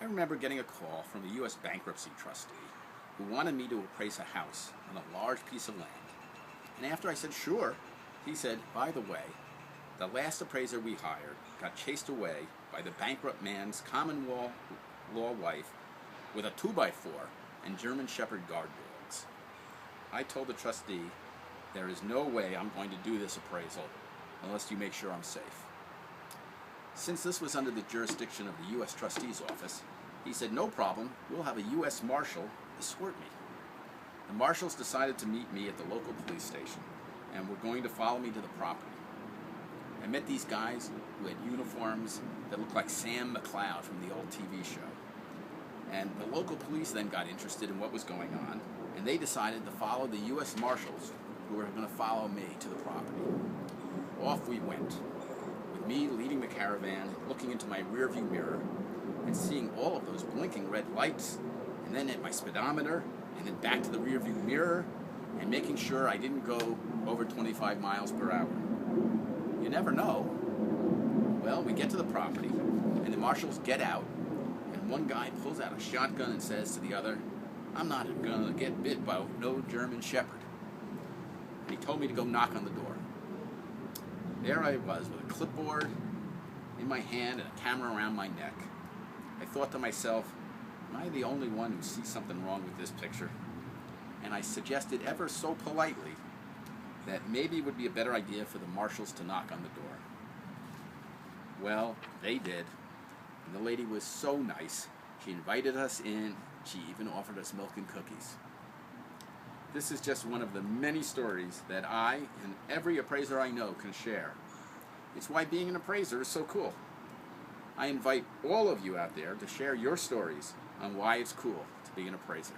I remember getting a call from a U.S. bankruptcy trustee who wanted me to appraise a house on a large piece of land. And after I said sure, he said, by the way, the last appraiser we hired got chased away by the bankrupt man's common law wife with a 2x4 and German Shepherd guard dogs. I told the trustee, there is no way I'm going to do this appraisal unless you make sure I'm safe. Since this was under the jurisdiction of the U.S. Trustee's office, he said, no problem, we'll have a U.S. Marshal escort me. The Marshals decided to meet me at the local police station and were going to follow me to the property. I met these guys who had uniforms that looked like Sam McCloud from the old TV show. And the local police then got interested in what was going on, and they decided to follow the U.S. Marshals who were going to follow me to the property. Off we went, with me leading the caravan, looking into my rearview mirror, and seeing all of those blinking red lights, and then at my speedometer, and then back to the rearview mirror, and making sure I didn't go over 25 miles per hour. You never know. Well, we get to the property, and the marshals get out, and one guy pulls out a shotgun and says to the other, I'm not going to get bit by no German Shepherd. And he told me to go knock on the door. There I was with a clipboard in my hand and a camera around my neck. I thought to myself, am I the only one who sees something wrong with this picture? And I suggested ever so politely that maybe it would be a better idea for the marshals to knock on the door. Well, they did. And the lady was so nice. She invited us in. She even offered us milk and cookies. This is just one of the many stories that I and every appraiser I know can share. It's why being an appraiser is so cool. I invite all of you out there to share your stories on why it's cool to be an appraiser.